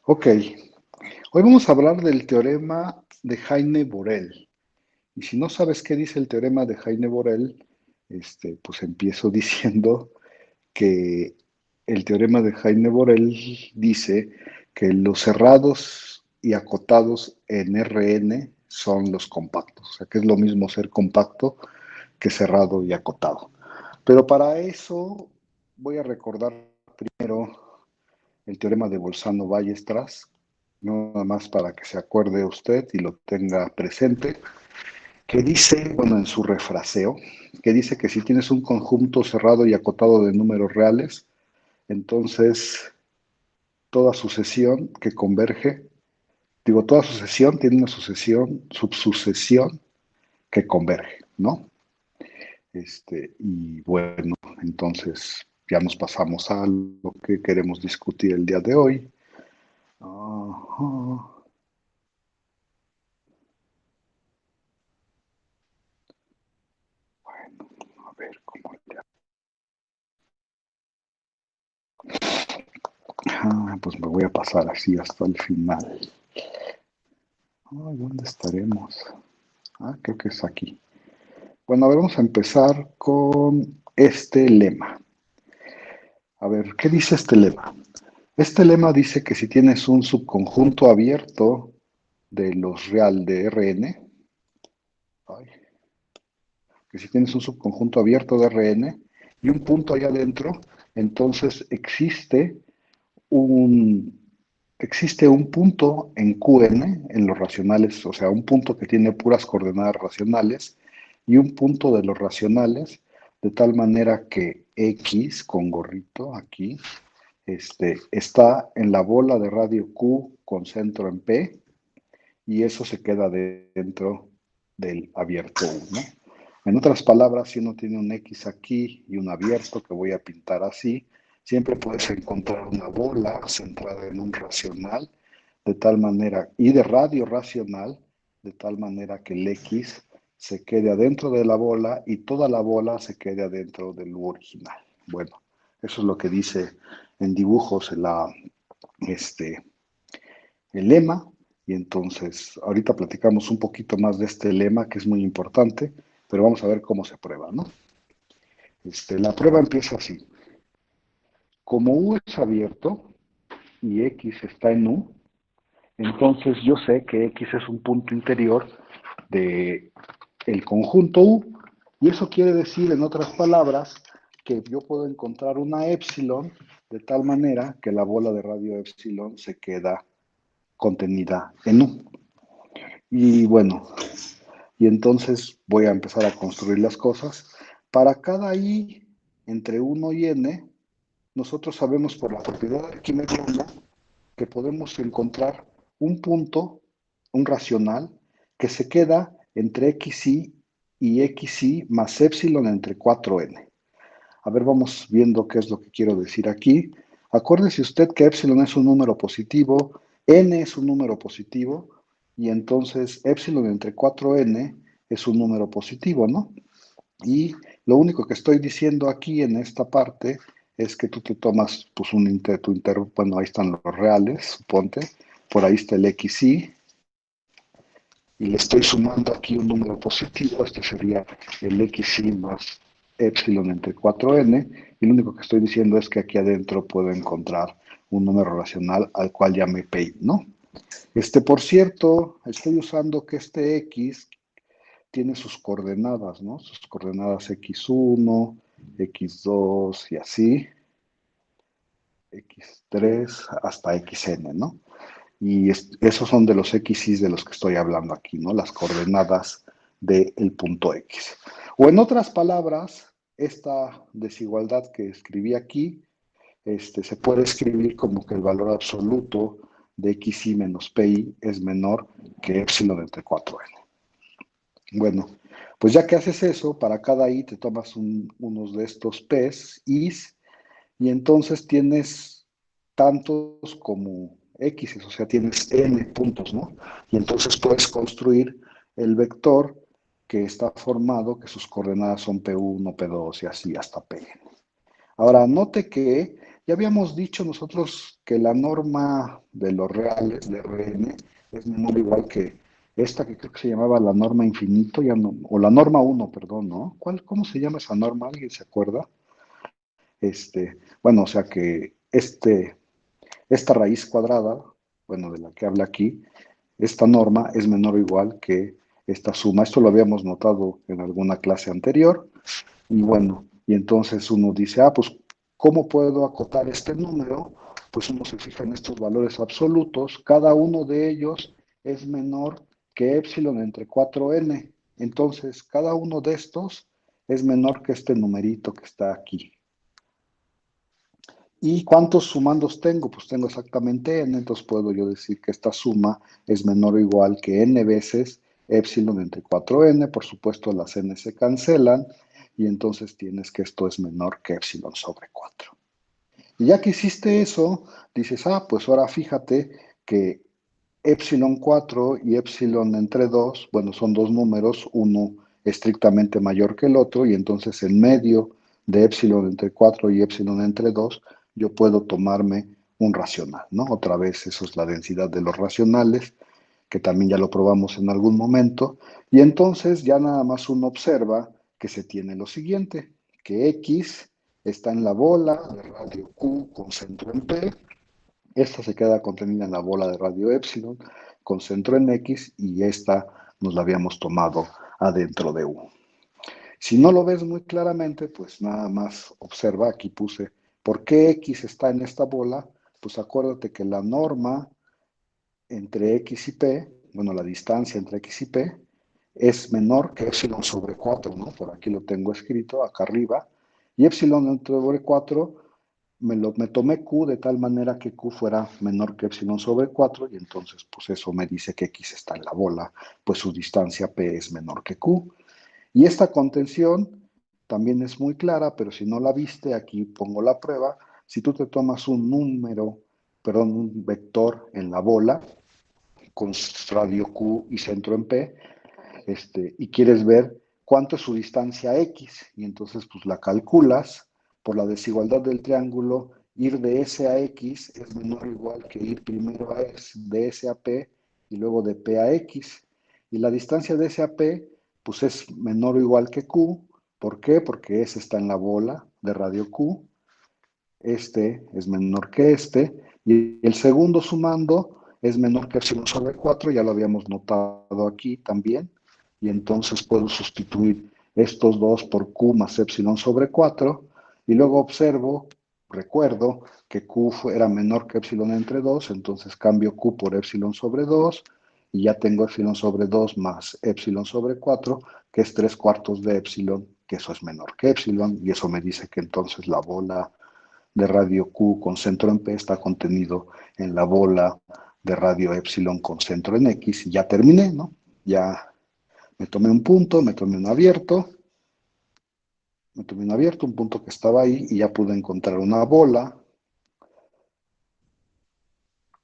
Ok, hoy vamos a hablar del teorema de Heine-Borel. Y si no sabes qué dice el teorema de Heine-Borel, pues empiezo diciendo que el teorema de Heine-Borel dice que los cerrados y acotados en Rn son los compactos. O sea, que es lo mismo ser compacto que cerrado y acotado. Pero para eso voy a recordar primero el teorema de Bolzano-Weierstrass, nada más para que se acuerde usted y lo tenga presente, que dice, bueno, en su refraseo, que dice que si tienes un conjunto cerrado y acotado de números reales, entonces toda sucesión que converge, toda sucesión tiene una sucesión, subsucesión que converge, ¿no? Y bueno, entonces ya nos pasamos a lo que queremos discutir el día de hoy. Ajá. A ver cómo le... pues me voy a pasar así hasta el final. Ay, ¿dónde estaremos? Creo que es aquí. Bueno, a ver, vamos a empezar con este lema. A ver, ¿qué dice este lema? Este lema dice que si tienes un subconjunto abierto de los real de Rn, ay, que si tienes un subconjunto abierto de Rn y un punto allá adentro, entonces un, existe un punto en Qn, en los racionales, o sea, un punto que tiene puras coordenadas racionales y un punto de los racionales, de tal manera que X con gorrito aquí, está en la bola de radio Q con centro en P y eso se queda dentro del abierto 1. En otras palabras, si uno tiene un X aquí y un abierto que voy a pintar así, siempre puedes encontrar una bola centrada en un racional, de tal manera, y de radio racional, de tal manera que el X se quede adentro de la bola y toda la bola se quede adentro del U original. Bueno, eso es lo que dice en dibujos el lema. Y entonces, ahorita platicamos un poquito más de este lema que es muy importante, pero vamos a ver cómo se prueba, ¿no? La prueba empieza así. Como U es abierto y X está en U, entonces yo sé que X es un punto interior de el conjunto U, y eso quiere decir, en otras palabras, que yo puedo encontrar una épsilon de tal manera que la bola de radio épsilon se queda contenida en U. Y bueno, y entonces voy a empezar a construir las cosas. Para cada I entre 1 y n, nosotros sabemos por la propiedad de Arquímedes que podemos encontrar un punto, un racional, que se queda entre xi y xi más épsilon entre 4n. A ver, vamos viendo qué es lo que quiero decir aquí. Acuérdese usted que épsilon es un número positivo, n es un número positivo, y entonces épsilon entre 4n es un número positivo, ¿no? Y lo único que estoy diciendo aquí en esta parte es que tú te tomas pues bueno, ahí están los reales, suponte, por ahí está el xi, y le estoy sumando aquí un número positivo, este sería el xi más épsilon entre 4n, y lo único que estoy diciendo es que aquí adentro puedo encontrar un número racional al cual llame pi, ¿no? Por cierto, estoy usando que este x tiene sus coordenadas, ¿no? Sus coordenadas x1, x2 y así, x3 hasta xn, ¿no? Y esos son de los x's de los que estoy hablando aquí, ¿no? Las coordenadas del punto X. O en otras palabras, esta desigualdad que escribí aquí, se puede escribir como que el valor absoluto de xi menos pi es menor que épsilon entre 4n. Bueno, pues ya que haces eso, para cada i te tomas unos de estos p's, i's, y entonces tienes tantos como x, o sea, tienes n puntos, ¿no? Y entonces puedes construir el vector que está formado, que sus coordenadas son P1, P2 y así hasta Pn. Ahora, note que Ya habíamos dicho nosotros que la norma de los reales de Rn es menor o igual que esta que creo que se llamaba la norma infinito, ya no, o la norma uno, perdón, ¿no? ¿Cómo se llama esa norma? ¿Alguien se acuerda? Bueno, o sea que esta raíz cuadrada, bueno, de la que habla aquí, esta norma es menor o igual que esta suma. Esto lo habíamos notado en alguna clase anterior. Y bueno, y entonces uno dice, pues, ¿cómo puedo acotar este número? Pues uno se fija en estos valores absolutos. Cada uno de ellos es menor que épsilon entre 4n. Entonces, cada uno de estos es menor que este numerito que está aquí. ¿Y cuántos sumandos tengo? Pues tengo exactamente n, entonces puedo yo decir que esta suma es menor o igual que n veces épsilon entre 4n. Por supuesto, las n se cancelan y entonces tienes que esto es menor que épsilon sobre 4. Y ya que hiciste eso, dices, pues ahora fíjate que épsilon 4 y épsilon entre 2, bueno, son dos números, uno estrictamente mayor que el otro, y entonces en medio de épsilon entre 4 y épsilon entre 2, yo puedo tomarme un racional, ¿no? Otra vez, eso es la densidad de los racionales, que también ya lo probamos en algún momento, y entonces ya nada más uno observa que se tiene lo siguiente, que X está en la bola de radio Q con centro en P, esta se queda contenida en la bola de radio épsilon con centro en X y esta nos la habíamos tomado adentro de U. Si no lo ves muy claramente, pues nada más observa, aquí puse, ¿por qué X está en esta bola? Pues acuérdate que la norma entre X y P, bueno, la distancia entre X y P, es menor que épsilon sobre 4, ¿no? Por aquí lo tengo escrito, acá arriba. Y épsilon sobre 4 me tomé Q de tal manera que Q fuera menor que epsilon sobre 4 y entonces pues eso me dice que X está en la bola, pues su distancia P es menor que Q. Y esta contención también es muy clara, pero si no la viste, aquí pongo la prueba. Si tú te tomas un número, perdón, un vector en la bola con radio Q y centro en P, y quieres ver cuánto es su distancia X, y entonces pues la calculas por la desigualdad del triángulo, ir de S a X es menor o igual que ir primero de S a P y luego de P a X. Y la distancia de S a P pues es menor o igual que Q. ¿Por qué? Porque S está en la bola de radio Q. Este es menor que este. Y el segundo sumando es menor que epsilon sobre 4, ya lo habíamos notado aquí también. Y entonces puedo sustituir estos dos por Q más epsilon sobre 4. Y luego observo, recuerdo que Q era menor que epsilon entre 2, entonces cambio Q por epsilon sobre 2. Y ya tengo epsilon sobre 2 más epsilon sobre 4, que es 3/4 de epsilon, que eso es menor que epsilon. Y eso me dice que entonces la bola de radio Q con centro en P está contenido en la bola de radio épsilon con centro en X y ya terminé, ¿no? Ya me tomé un punto, un punto que estaba ahí y ya pude encontrar una bola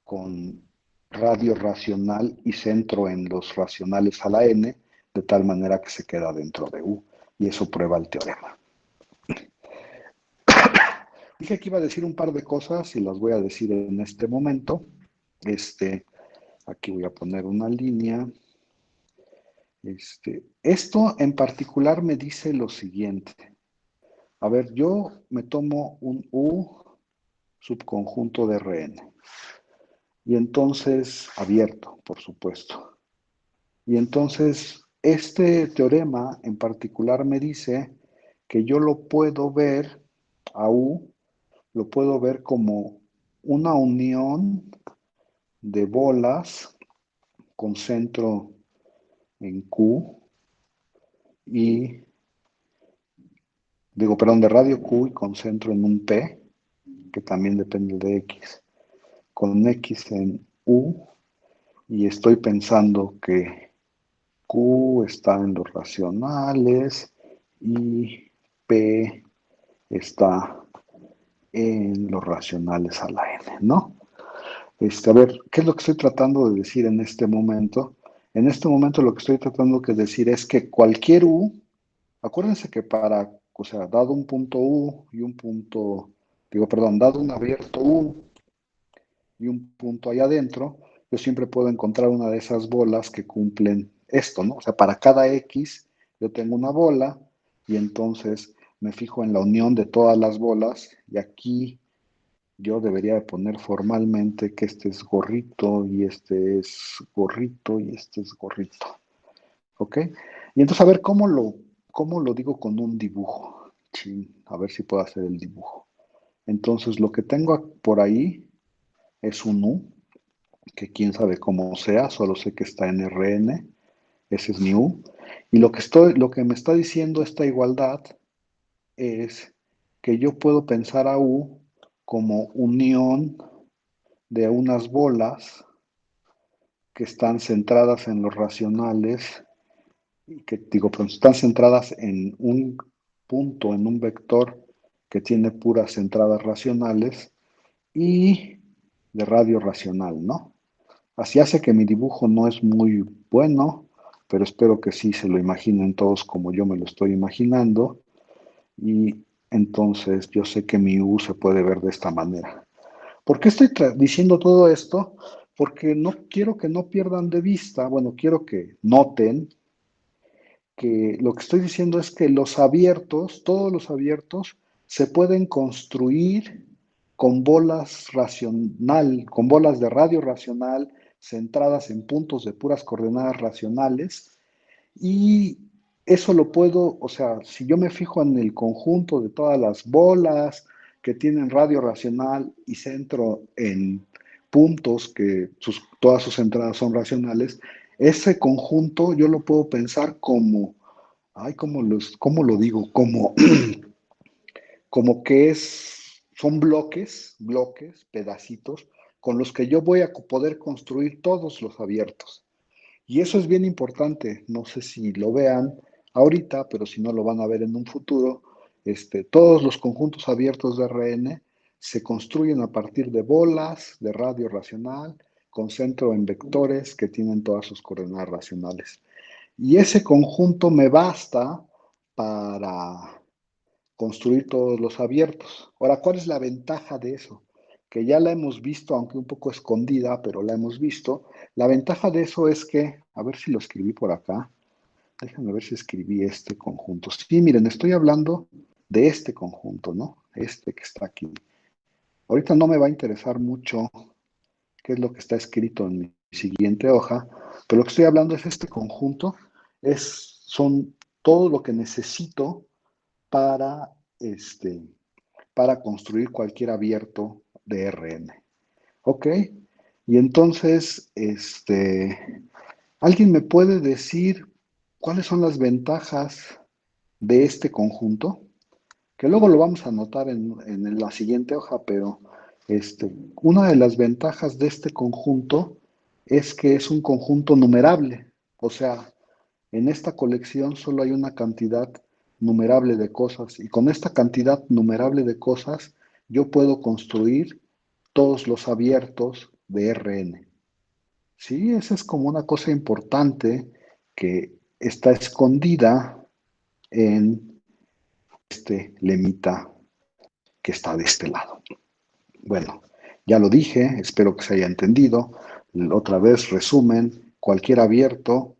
con radio racional y centro en los racionales a la n, de tal manera que se queda dentro de U. Y eso prueba el teorema. Dije que iba a decir un par de cosas y las voy a decir en este momento. Aquí voy a poner una línea. Esto en particular me dice lo siguiente. A ver, yo me tomo un U subconjunto de Rn. Y entonces, abierto, por supuesto. Y entonces, este teorema en particular me dice que yo lo puedo ver a U, lo puedo ver como una unión de bolas con centro en Q y, perdón, de radio Q y con centro en un P, que también depende de X, con X en U, y estoy pensando que Q está en los racionales y P está en los racionales a la N, ¿no? A ver, ¿qué es lo que estoy tratando de decir en este momento? En este momento lo que estoy tratando de decir es que cualquier U, acuérdense que dado un punto U y un punto digo, perdón, dado un abierto U y un punto ahí adentro, yo siempre puedo encontrar una de esas bolas que cumplen esto, ¿no? O sea, para cada X yo tengo una bola y entonces me fijo en la unión de todas las bolas y aquí yo debería de poner formalmente que este es gorrito y este es gorrito y este es gorrito, ¿ok? Y entonces a ver cómo lo digo con un dibujo. Sí, a ver si puedo hacer el dibujo. Entonces lo que tengo por ahí es un U, que quién sabe cómo sea, solo sé que está en Rn, ese es mi U. Y lo que me está diciendo esta igualdad es que yo puedo pensar a U como unión de unas bolas que están centradas en los racionales, y que digo, pero están centradas en un punto, en un vector que tiene puras entradas racionales y de radio racional, ¿no? Así hace que mi dibujo no es muy bueno, pero espero que sí se lo imaginen todos como yo me lo estoy imaginando. Y entonces yo sé que mi U se puede ver de esta manera. ¿Por qué estoy diciendo todo esto? Porque no quiero que no pierdan de vista, bueno, quiero que noten que lo que estoy diciendo es que los abiertos, todos los abiertos, se pueden construir con bolas racional, con bolas de radio racional centradas en puntos de puras coordenadas racionales. Y eso lo puedo, o sea, si yo me fijo en el conjunto de todas las bolas que tienen radio racional y centro en puntos que todas sus entradas son racionales, ese conjunto yo lo puedo pensar como, ay, ¿cómo lo digo? Como, como que son bloques, pedacitos, con los que yo voy a poder construir todos los abiertos. Y eso es bien importante, no sé si lo vean ahorita, pero si no lo van a ver en un futuro, todos los conjuntos abiertos de Rn se construyen a partir de bolas de radio racional con centro en vectores que tienen todas sus coordenadas racionales. Y ese conjunto me basta para construir todos los abiertos. Ahora, ¿cuál es la ventaja de eso? Que ya la hemos visto, aunque un poco escondida, pero la hemos visto. La ventaja de eso es que, a ver si lo escribí por acá, déjenme ver si escribí este conjunto. Sí, miren, estoy hablando de este conjunto, ¿no? Este que está aquí. Ahorita no me va a interesar mucho qué es lo que está escrito en mi siguiente hoja, pero lo que estoy hablando es este conjunto, son todo lo que necesito para, este, para construir cualquier abierto de Rn. ¿Ok? Y entonces, ¿alguien me puede decir cuáles son las ventajas de este conjunto? Que luego lo vamos a anotar en la siguiente hoja, pero una de las ventajas de este conjunto es que es un conjunto numerable. O sea, en esta colección solo hay una cantidad numerable de cosas y con esta cantidad numerable de cosas yo puedo construir todos los abiertos de Rn. Sí, esa es como una cosa importante que está escondida en este lemita que está de este lado. Bueno, ya lo dije, espero que se haya entendido. Otra vez, resumen, cualquier abierto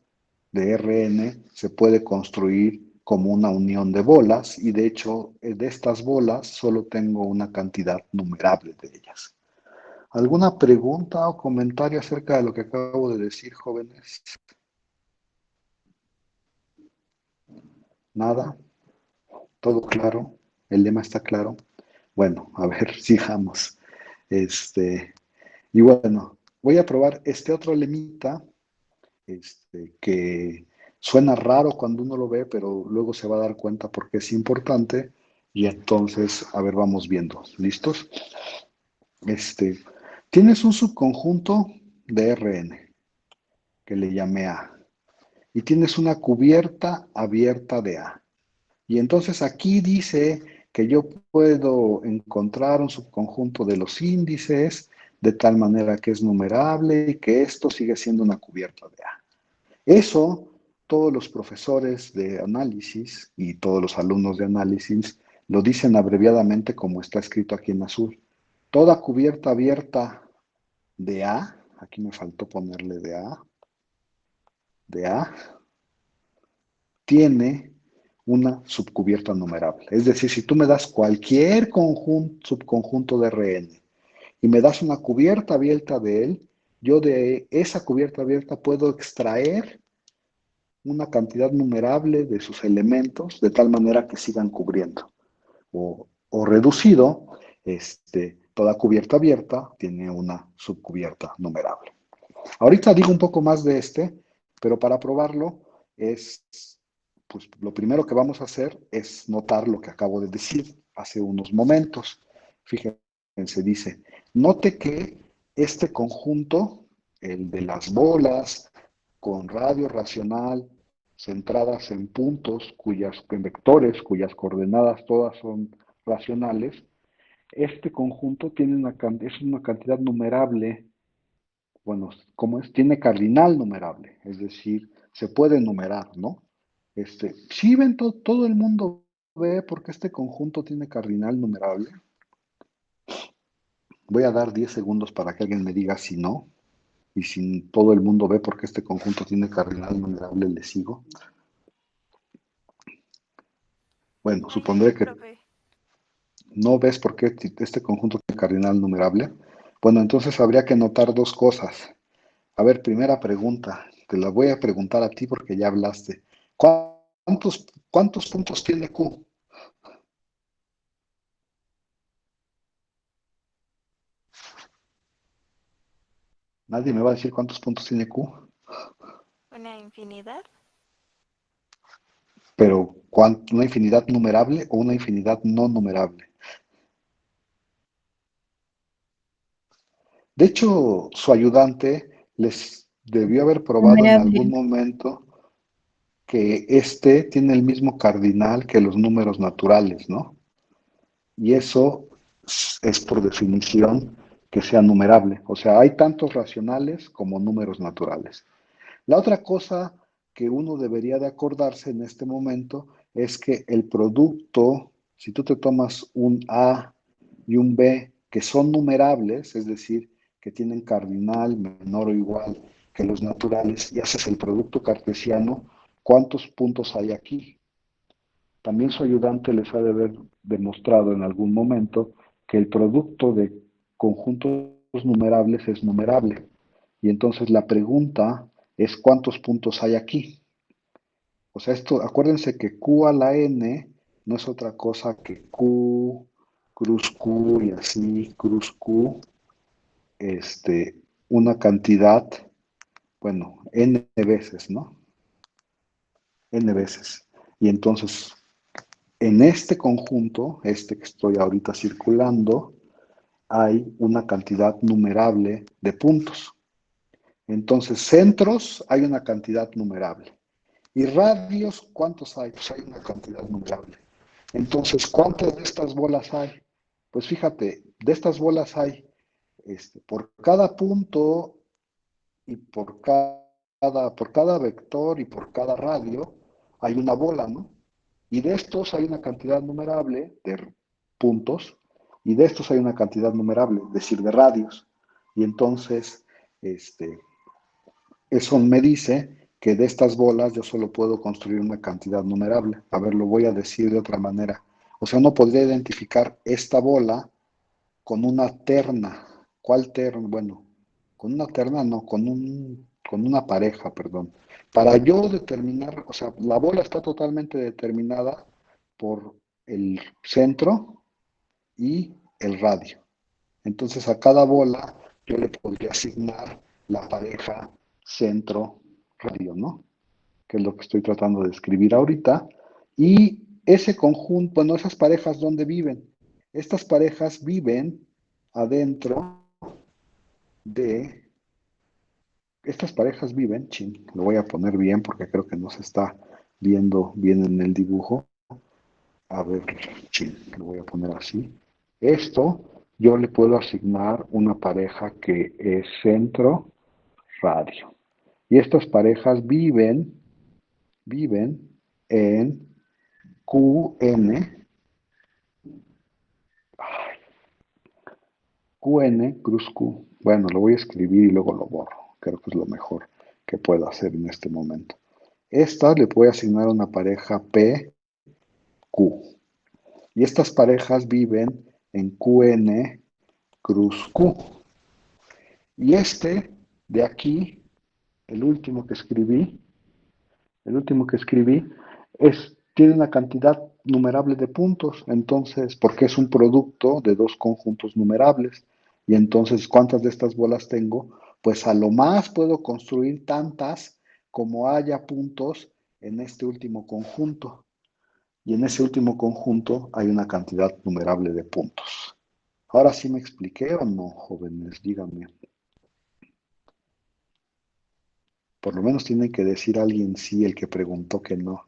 de Rn se puede construir como una unión de bolas y de hecho de estas bolas solo tengo una cantidad numerable de ellas. ¿Alguna pregunta o comentario acerca de lo que acabo de decir, jóvenes? Nada, todo claro, el lema está claro. Bueno, a ver, sigamos. Y bueno, voy a probar este otro lemita, que suena raro cuando uno lo ve, pero luego se va a dar cuenta porque es importante. Y entonces, a ver, vamos viendo. ¿Listos? Este, tienes un subconjunto de Rn que le llamé A y tienes una cubierta abierta de A. Y entonces aquí dice que yo puedo encontrar un subconjunto de los índices de tal manera que es numerable y que esto sigue siendo una cubierta de A. Eso todos los profesores de análisis y todos los alumnos de análisis Lo dicen abreviadamente como está escrito aquí en azul. Toda cubierta abierta de A, aquí me faltó ponerle de A, tiene una subcubierta numerable. Es decir, si tú me das cualquier subconjunto de Rn y me das una cubierta abierta de él, yo de esa cubierta abierta puedo extraer una cantidad numerable de sus elementos de tal manera que sigan cubriendo. O reducido, toda cubierta abierta tiene una subcubierta numerable. Ahorita digo un poco más de pero para probarlo es, pues lo primero que vamos a hacer es notar lo que acabo de decir hace unos momentos. Fíjense, dice, note que este conjunto, el de las bolas con radio racional centradas en puntos en vectores cuyas coordenadas todas son racionales, este conjunto tiene es una cantidad numerable, bueno, ¿cómo es? Tiene cardinal numerable, es decir, se puede numerar, ¿no? Sí ven, todo el mundo ve por qué este conjunto tiene cardinal numerable. Voy a dar 10 segundos para que alguien me diga si no, y si todo el mundo ve por qué este conjunto tiene cardinal numerable, le sigo. Bueno, No, yo supondré sí, que profe. no ves por qué este conjunto tiene cardinal numerable. Bueno, entonces habría que notar dos cosas. A ver, primera pregunta, te la voy a preguntar a ti porque ya hablaste. ¿Cuántos puntos tiene Q? Nadie me va a decir cuántos puntos tiene Q, ¿Una infinidad? pero ¿una infinidad numerable o una infinidad no numerable? De hecho, su ayudante les debió haber probado en Numerable. algún momento que este tiene el mismo cardinal que los números naturales, ¿no? Y eso es por definición que sea numerable. O sea, hay tantos racionales como números naturales. La otra cosa que uno debería de acordarse en este momento es que el producto, si tú te tomas un A y un B que son numerables, es decir, que tienen cardinal menor o igual que los naturales, y haces el producto cartesiano, ¿cuántos puntos hay aquí? También su ayudante les ha de haber demostrado en algún momento que el producto de conjuntos numerables es numerable. Y entonces la pregunta es ¿cuántos puntos hay aquí? O sea, acuérdense que Q a la N no es otra cosa que Q, cruz Q y así, cruz Q, este, una cantidad, bueno, N veces, ¿no? N veces. Y entonces en este conjunto, que estoy ahorita circulando, hay una cantidad numerable de puntos. Entonces, centros hay una cantidad numerable. Y radios, ¿cuántos hay? Pues hay una cantidad numerable. Entonces, ¿cuántas de estas bolas hay? Pues fíjate, de estas bolas hay, por cada punto y por cada vector y por cada radio, hay una bola, ¿no? Y de estos hay una cantidad numerable de puntos y de estos hay una cantidad numerable, es decir, de radios. Y entonces, eso me dice que de estas bolas yo solo puedo construir una cantidad numerable. A ver, lo voy a decir de otra manera. O sea, uno podría identificar esta bola con una terna. ¿Cuál terna? Bueno, con una terna no, con una pareja, perdón. Para yo determinar, o sea, la bola está totalmente determinada por el centro y el radio. Entonces a cada bola yo le podría asignar la pareja centro-radio, ¿no? Que es lo que estoy tratando de escribir ahorita. Y ese conjunto, bueno, esas parejas, ¿dónde viven? Estas parejas viven adentro de... Estas parejas viven, lo voy a poner bien porque creo que no se está viendo bien en el dibujo. A ver, lo voy a poner así. Esto yo le puedo asignar una pareja que es centro-radio. Y estas parejas viven en QN QN, cruz Q. Bueno, lo voy a escribir y luego lo borro. Creo que es lo mejor que puedo hacer en este momento. Esta le voy a asignar una pareja P, Q. Y estas parejas viven en QN, cruz Q. Y este de aquí, el último que escribí, tiene una cantidad numerable de puntos, entonces, porque es un producto de dos conjuntos numerables. Y entonces, ¿cuántas de estas bolas tengo? Pues a lo más puedo construir tantas como haya puntos en este último conjunto. Y en ese último conjunto hay una cantidad numerable de puntos. Ahora sí me expliqué o no, jóvenes, díganme. Por lo menos tiene que decir alguien sí, el que preguntó que no.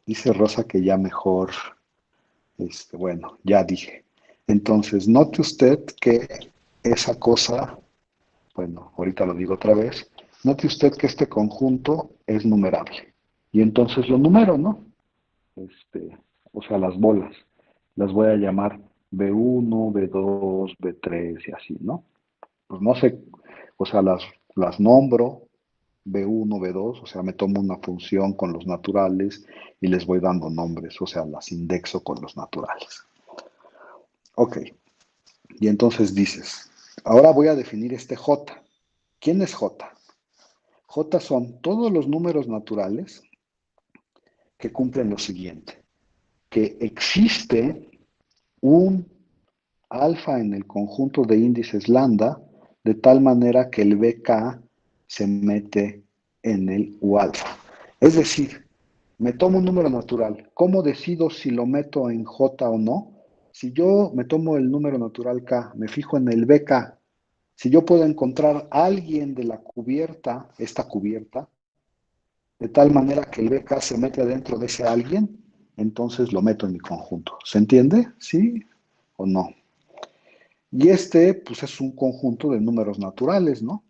Dice Rosa que ya mejor, bueno, ya dije. Entonces, note usted que esa cosa, bueno, ahorita lo digo otra vez, note usted que este conjunto es numerable. Y entonces lo numero, ¿no? O sea, las bolas. Las voy a llamar B1, B2, B3 y así, ¿no? Pues no sé, o sea, las nombro B1, B2, o sea, me tomo una función con los naturales y les voy dando nombres, o sea, las indexo con los naturales. Ok, y entonces dices, ahora voy a definir este J. ¿Quién es J? J son todos los números naturales que cumplen lo siguiente, que existe un alfa en el conjunto de índices lambda, de tal manera que el BK se mete en el U alfa. Es decir, me tomo un número natural. ¿Cómo decido si lo meto en J o no? Si yo me tomo el número natural K, me fijo en el BK, si yo puedo encontrar a alguien de la cubierta, esta cubierta, de tal manera que el BK se mete adentro de ese alguien, entonces lo meto en mi conjunto. ¿Se entiende? ¿Sí o no? Y pues es un conjunto de números naturales, ¿no?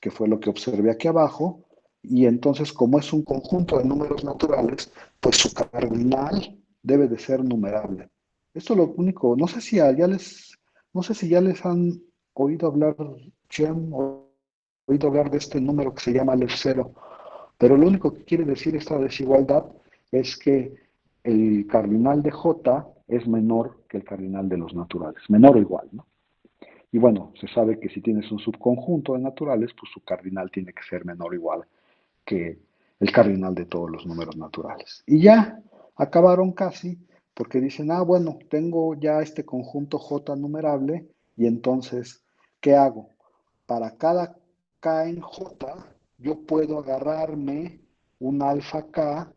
Que fue lo que observé aquí abajo. Y entonces, como es un conjunto de números naturales, pues su cardinal debe de ser numerable. Esto es lo único, no sé si ya les han oído hablar, Chem, o oído hablar de este número que se llama Aleph cero, pero lo único que quiere decir esta desigualdad es que el cardinal de J es menor que el cardinal de los naturales, menor o igual, ¿no? Y bueno, se sabe que si tienes un subconjunto de naturales, pues su cardinal tiene que ser menor o igual que el cardinal de todos los números naturales. Y ya acabaron casi, porque dicen, ah, bueno, tengo ya este conjunto J numerable, y entonces, ¿qué hago? Para cada K en J, yo puedo agarrarme un alfa K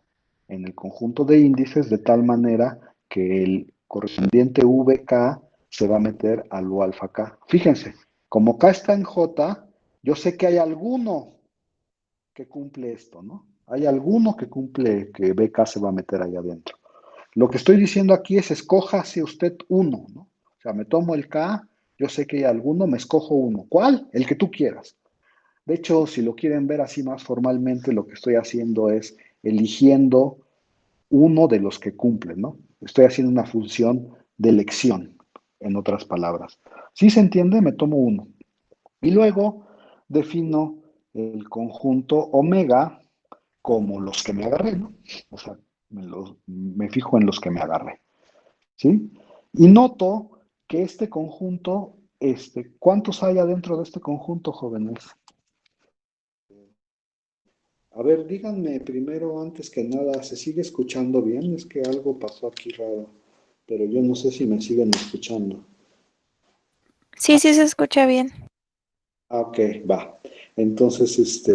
en el conjunto de índices de tal manera que el correspondiente VK se va a meter al U alfa K. Fíjense, como K está en J, yo sé que hay alguno que cumple esto, ¿no? Hay alguno que cumple, que BK se va a meter ahí adentro. Lo que estoy diciendo aquí es, escójase usted uno, ¿no? O sea, me tomo el K, yo sé que hay alguno, me escojo uno. ¿Cuál? El que tú quieras. De hecho, si lo quieren ver así más formalmente, lo que estoy haciendo es eligiendo uno de los que cumplen, ¿no? Estoy haciendo una función de elección, en otras palabras. ¿Sí se entiende? Me tomo uno. Y luego defino el conjunto omega como los que me agarré, ¿no? O sea, me fijo en los que me agarré, ¿sí? Y noto que este conjunto, ¿cuántos hay adentro de este conjunto, jóvenes? A ver, díganme primero, antes que nada, ¿se sigue escuchando bien? Es que algo pasó aquí raro, pero yo no sé si me siguen escuchando. Sí, sí se escucha bien. Ah, ok, va. Entonces,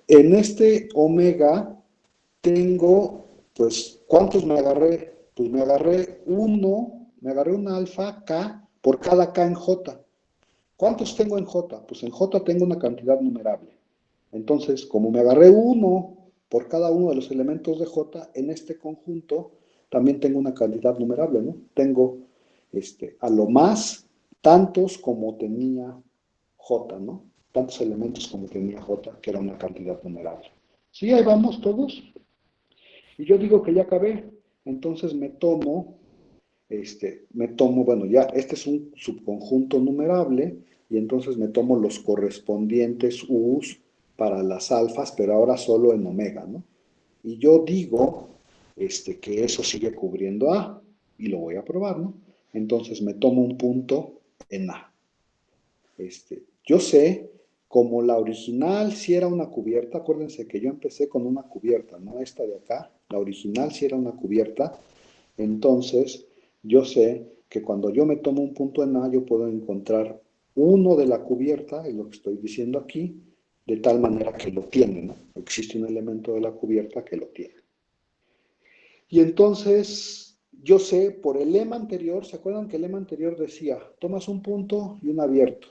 en este omega tengo, pues, ¿cuántos me agarré? Pues me agarré un alfa K por cada K en J. ¿Cuántos tengo en J? Pues en J tengo una cantidad numerable. Entonces, como me agarré uno por cada uno de los elementos de J, en este conjunto también tengo una cantidad numerable, ¿no? Tengo, a lo más, tantos como tenía J, ¿no? Tantos elementos como tenía J, que era una cantidad numerable. ¿Sí? Ahí vamos todos. Y yo digo que ya acabé. Entonces me tomo me tomo, bueno, ya este es un subconjunto numerable y entonces me tomo los correspondientes U's para las alfas, pero ahora solo en omega, ¿no? Y yo digo que eso sigue cubriendo A y lo voy a probar, ¿no? Entonces me tomo un punto en A. Yo sé, como la original sí era una cubierta, acuérdense que yo empecé con una cubierta, no esta de acá, la original sí era una cubierta, entonces yo sé que cuando yo me tomo un punto en A, yo puedo encontrar uno de la cubierta, es lo que estoy diciendo aquí, de tal manera que lo tiene, ¿no? Existe un elemento de la cubierta que lo tiene. Y entonces yo sé por el lema anterior, ¿se acuerdan que el lema anterior decía, tomas un punto y un abierto?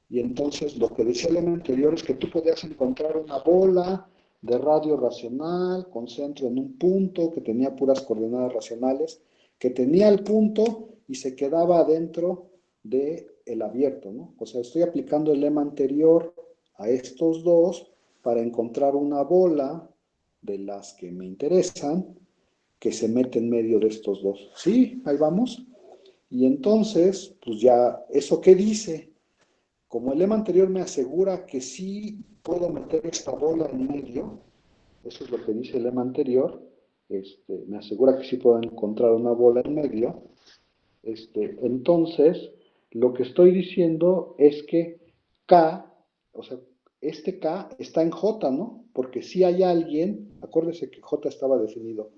Y entonces lo que decía el lema anterior es que tú podías encontrar una bola de radio racional con centro en un punto que tenía puras coordenadas racionales, que tenía el punto y se quedaba adentro del abierto, ¿no? O sea, estoy aplicando el lema anterior a estos dos para encontrar una bola de las que me interesan que se mete en medio de estos dos. ¿Sí? Ahí vamos. Y entonces, pues ya, ¿eso qué dice? Como el lema anterior me asegura que sí puedo meter esta bola en medio, eso es lo que dice el lema anterior, me asegura que sí puedo encontrar una bola en medio, entonces lo que estoy diciendo es que K, o sea, este K está en J, ¿no? Porque si hay alguien, acuérdese que J estaba definido,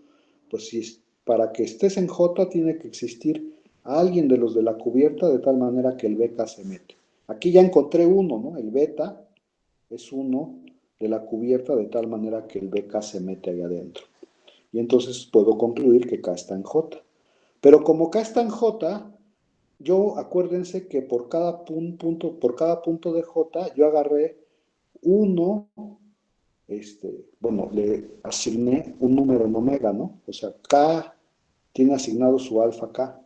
pues si para que estés en J tiene que existir alguien de los de la cubierta de tal manera que el BK se mete. Aquí ya encontré uno, ¿no? El beta es uno de la cubierta de tal manera que el BK se mete ahí adentro. Y entonces puedo concluir que K está en J. Pero como K está en J, yo acuérdense que por cada punto de J, yo agarré uno, bueno, le asigné un número en omega, ¿no? O sea, K tiene asignado su alfa K.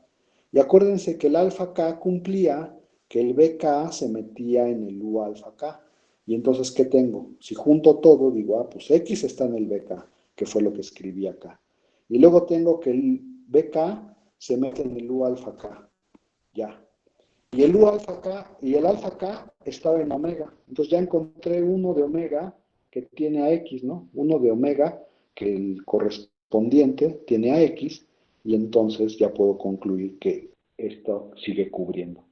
Y acuérdense que el alfa K cumplía que el BK se metía en el U alfa K. Y entonces, ¿qué tengo? Si junto todo, digo, ah, pues X está en el BK, que fue lo que escribí acá. Y luego tengo que el BK se mete en el U alfa K. Ya. Y el U alfa K y el alfa K estaba en omega. Entonces ya encontré uno de omega que tiene a X, ¿no? Uno de omega que el correspondiente tiene a X y entonces ya puedo concluir que esto sigue cubriendo.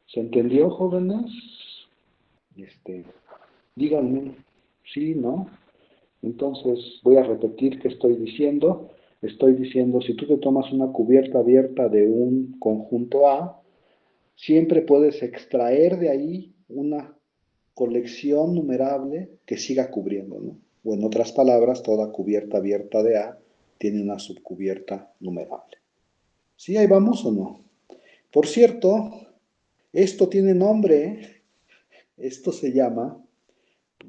¿Se entendió, jóvenes? Este, díganme, sí, ¿no? Entonces voy a repetir qué estoy diciendo. Estoy diciendo, si tú te tomas una cubierta abierta de un conjunto A, siempre puedes extraer de ahí una colección numerable que siga cubriendo, ¿no? O en otras palabras, toda cubierta abierta de A tiene una subcubierta numerable. ¿Sí, ahí vamos o no? Por cierto, esto tiene nombre, ¿eh? Esto se llama,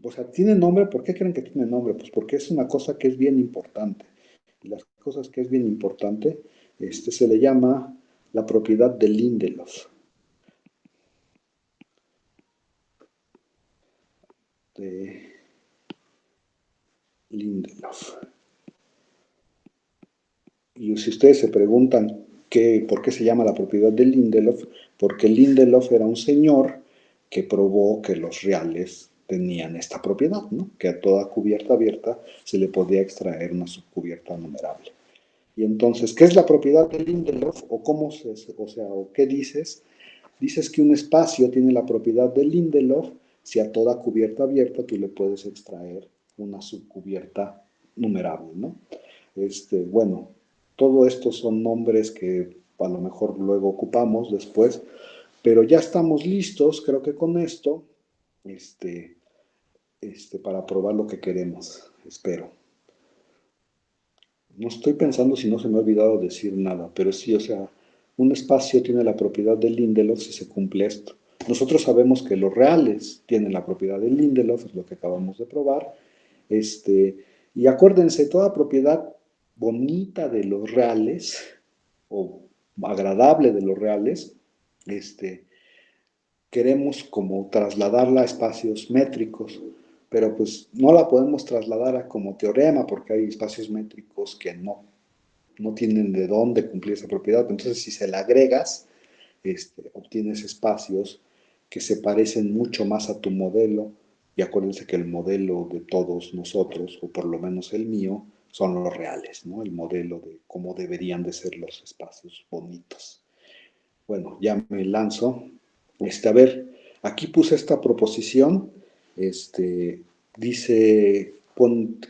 o sea, tiene nombre, ¿por qué creen que tiene nombre? Pues porque es una cosa que es bien importante. Y las cosas que es bien importante, se le llama la propiedad de Lindelof. De Lindelof. Y si ustedes se preguntan por qué se llama la propiedad de Lindelof, porque Lindelof era un señor que probó que los reales tenían esta propiedad, ¿no? Que a toda cubierta abierta se le podía extraer una subcubierta numerable. Y entonces, ¿qué es la propiedad de Lindelof? ¿O cómo o qué dices? Dices que un espacio tiene la propiedad de Lindelof si a toda cubierta abierta tú le puedes extraer una subcubierta numerable, ¿no? Bueno, todo esto son nombres que a lo mejor luego ocupamos después, pero ya estamos listos, creo que con esto, para probar lo que queremos, espero. No estoy pensando si no se me ha olvidado decir nada, pero sí, o sea, un espacio tiene la propiedad de Lindelof si se cumple esto. Nosotros sabemos que los reales tienen la propiedad de Lindelof, es lo que acabamos de probar. Y acuérdense, toda propiedad bonita de los reales o agradable de los reales, queremos como trasladarla a espacios métricos, pero pues no la podemos trasladar a como teorema porque hay espacios métricos que no no tienen de dónde cumplir esa propiedad. Entonces, si se la agregas, obtienes espacios que se parecen mucho más a tu modelo, y acuérdense que el modelo de todos nosotros, o por lo menos el mío, son los reales, ¿no? El modelo de cómo deberían de ser los espacios bonitos. Bueno, ya me lanzo. A ver, aquí puse esta proposición. Dice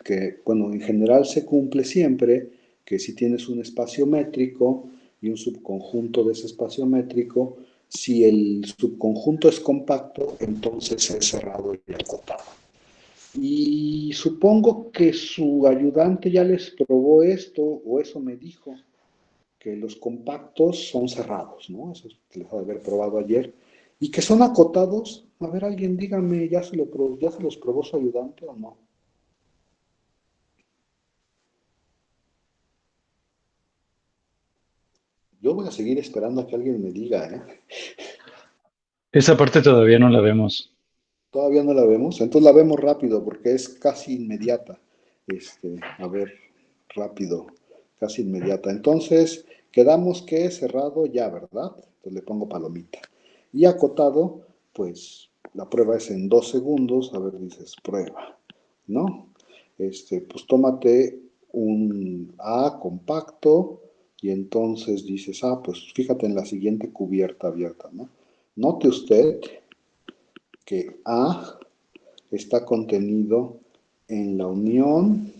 que, bueno, en general se cumple siempre que si tienes un espacio métrico y un subconjunto de ese espacio métrico, si el subconjunto es compacto, entonces es cerrado y acotado. Y supongo que su ayudante ya les probó esto, o eso me dijo, que los compactos son cerrados, ¿no? Eso les ha de haber probado ayer. Y que son acotados. A ver, alguien dígame, ¿ya se los probó su ayudante o no? Yo voy a seguir esperando a que alguien me diga, ¿eh? Esa parte todavía no la vemos. Todavía no la vemos, entonces la vemos rápido porque es casi inmediata. A ver, rápido, casi inmediata. Entonces, quedamos que es cerrado ya, ¿verdad? Entonces le pongo palomita. Y acotado, pues la prueba es en 2 segundos. A ver, dices prueba, ¿no? Pues tómate un A compacto y entonces dices, pues fíjate en la siguiente cubierta abierta, ¿no? Note usted que A está contenido en la unión.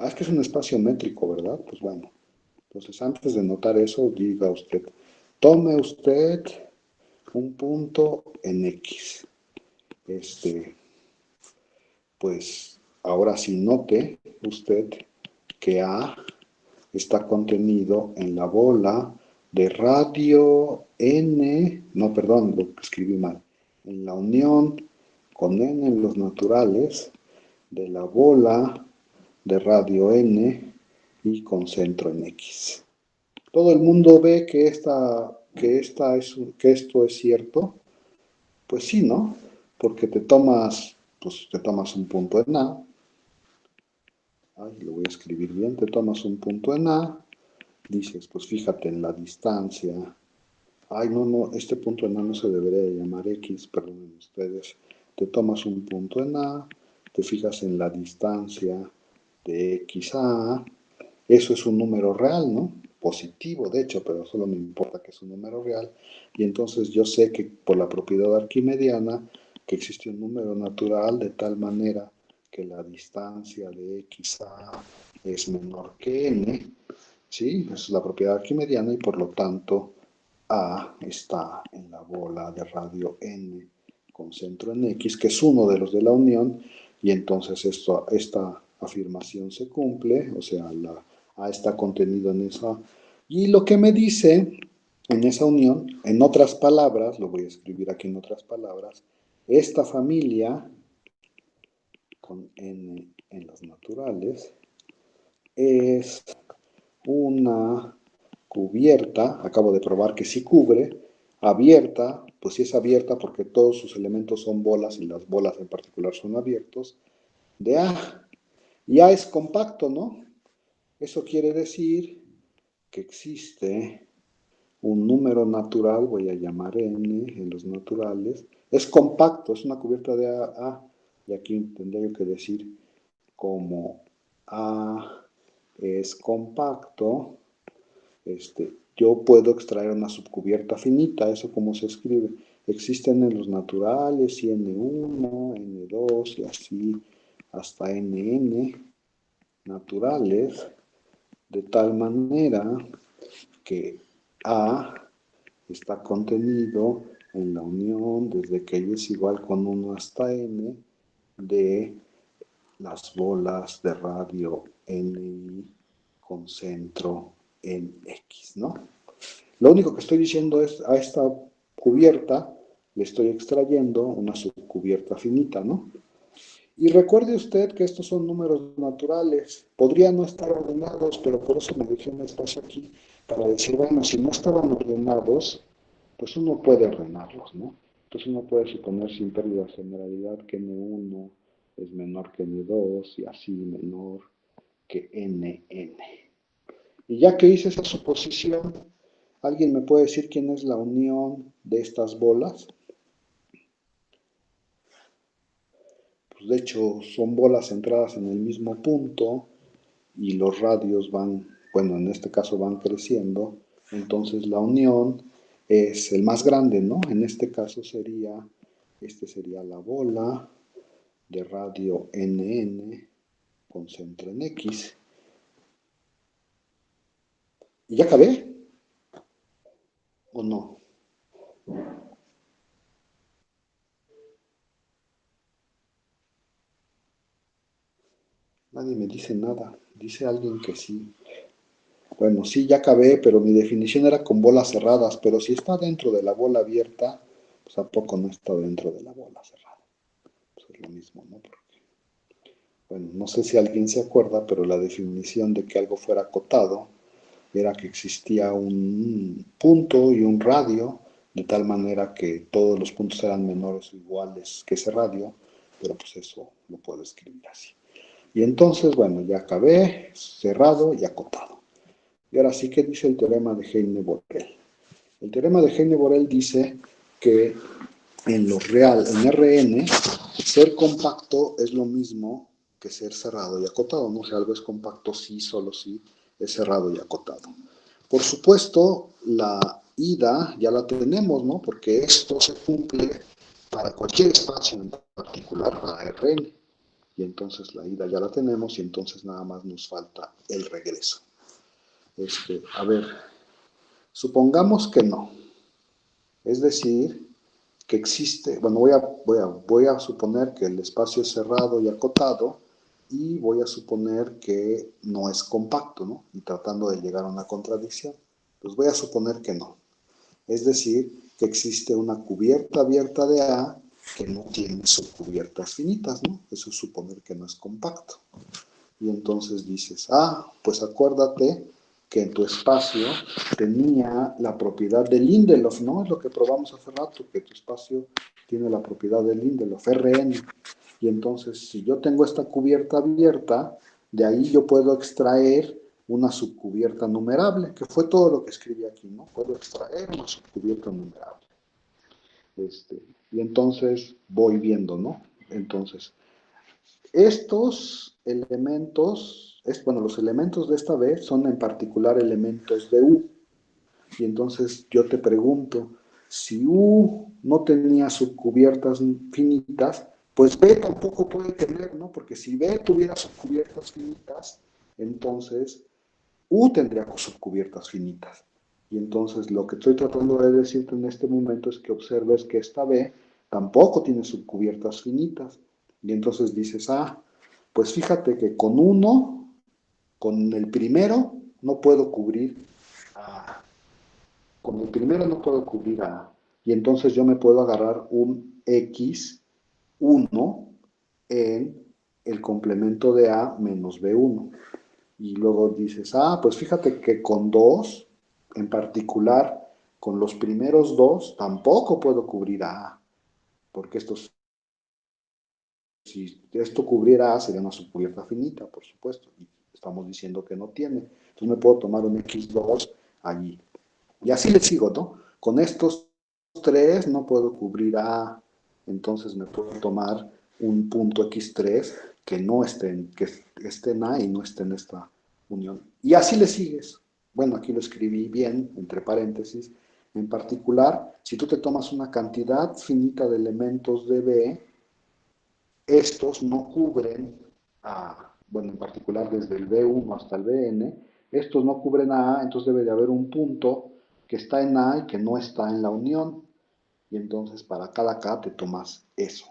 Es que es un espacio métrico, ¿verdad? Pues bueno, entonces antes de notar eso, diga usted, tome usted un punto en X. Pues ahora sí note usted que A está contenido en la bola de radio N, no, perdón, lo escribí mal, en la unión con N en los naturales de la bola de radio N y con centro en X. Todo el mundo ve que esto es cierto. Pues sí, ¿no? Porque te tomas un punto en A. Lo voy a escribir bien. Te tomas un punto en A. Dices, pues fíjate en la distancia. No, este punto en A no se debería llamar X, perdonen ustedes. Te tomas un punto en A, te fijas en la distancia de X a A. Eso es un número real, ¿no? Positivo, de hecho, pero solo me importa que es un número real. Y entonces yo sé que por la propiedad arquimediana, que existe un número natural de tal manera que la distancia de X a A es menor que N, ¿sí? Esa es la propiedad arquimediana y por lo tanto A está en la bola de radio N con centro en X, que es uno de los de la unión, y entonces esta afirmación se cumple, o sea, la A está contenido en esa. Y lo que me dice en esa unión, en otras palabras, lo voy a escribir aquí en otras palabras, esta familia con N en los naturales es una cubierta, acabo de probar que sí cubre, abierta, pues sí es abierta porque todos sus elementos son bolas y las bolas en particular son abiertos, de A. Y A es compacto, ¿no? Eso quiere decir que existe un número natural, voy a llamar N en los naturales, es compacto, es una cubierta de A, y aquí tendría yo que decir como A es compacto, yo puedo extraer una subcubierta finita, eso como se escribe. Existen en los naturales y N1, N2 y así hasta NN naturales, de tal manera que A está contenido en la unión desde que y es igual con 1 hasta N de las bolas de radio NI con centro en X, ¿no? Lo único que estoy diciendo es a esta cubierta le estoy extrayendo una subcubierta finita, ¿no? Y recuerde usted que estos son números naturales, podrían no estar ordenados, pero por eso me dejé un espacio aquí para decir, bueno, si no estaban ordenados, pues uno puede ordenarlos, ¿no? Entonces uno puede suponer sin pérdida de generalidad que N1 es menor que N2 y así menor que NN. Y ya que hice esa suposición, ¿alguien me puede decir quién es la unión de estas bolas? Pues de hecho son bolas centradas en el mismo punto y los radios van, bueno, en este caso van creciendo, entonces la unión es el más grande, ¿no? En este caso sería, este sería la bola de radio NN con centro en X. ¿Y ya acabé? ¿O no? Nadie me dice nada. Dice alguien que sí. Bueno, sí, ya acabé, pero mi definición era con bolas cerradas, pero si está dentro de la bola abierta, pues ¿a poco no está dentro de la bola cerrada? Pues es lo mismo, ¿no? Bueno, no sé si alguien se acuerda, pero la definición de que algo fuera acotado era que existía un punto y un radio, de tal manera que todos los puntos eran menores o iguales que ese radio, pero pues eso lo puedo escribir así. Y entonces, bueno, ya acabé, cerrado y acotado. Y ahora sí, ¿qué dice el teorema de Heine-Borel? El teorema de Heine-Borel dice que en lo real, en Rn, ser compacto es lo mismo que ser cerrado y acotado. No sé, algo es compacto si, solo si es cerrado y acotado. Por supuesto, la ida ya la tenemos, ¿no? Porque esto se cumple para cualquier espacio, en particular para Rn. Y entonces la ida ya la tenemos y entonces nada más nos falta el regreso. A ver, supongamos que no. Es decir, que existe, bueno, voy a suponer que el espacio es cerrado y acotado y voy a suponer que no es compacto, ¿no? Y tratando de llegar a una contradicción. Pues voy a suponer que no. Es decir, que existe una cubierta abierta de A que no tiene subcubiertas finitas, ¿no? Eso es suponer que no es compacto. Y entonces dices, pues acuérdate que en tu espacio tenía la propiedad de Lindelof, ¿no? Es lo que probamos hace rato, que tu espacio tiene la propiedad de Lindelof, Rn. Y entonces, si yo tengo esta cubierta abierta, de ahí yo puedo extraer una subcubierta numerable, que fue todo lo que escribí aquí, ¿no? Puedo extraer una subcubierta numerable. Y entonces voy viendo, ¿no? Entonces, estos elementos, bueno, los elementos de esta vez son en particular elementos de U. Y entonces yo te pregunto, si U no tenía subcubiertas finitas, pues B tampoco puede tener, ¿no? Porque si B tuviera subcubiertas finitas, entonces U tendría subcubiertas finitas. Y entonces lo que estoy tratando de decirte en este momento es que observes que esta B tampoco tiene subcubiertas finitas. Y entonces dices, pues fíjate que con uno, con el primero, no puedo cubrir a. Con el primero no puedo cubrir a. Y entonces yo me puedo agarrar un X1 en el complemento de A menos B1. Y luego dices, pues fíjate que con dos, en particular, con los primeros dos, tampoco puedo cubrir a A, porque si esto cubriera A, sería una subcubierta finita, por supuesto, y estamos diciendo que no tiene. Entonces me puedo tomar un X2 allí. Y así le sigo, ¿no? Con estos tres no puedo cubrir A, entonces me puedo tomar un punto X3 que no esté que esté en A y no esté en esta unión. Y así le sigues. Bueno, aquí lo escribí bien, entre paréntesis. En particular, si tú te tomas una cantidad finita de elementos de B, estos no cubren bueno, en particular desde el B1 hasta el Bn, estos no cubren a A, entonces debe de haber un punto que está en A y que no está en la unión. Y entonces para cada K te tomas eso,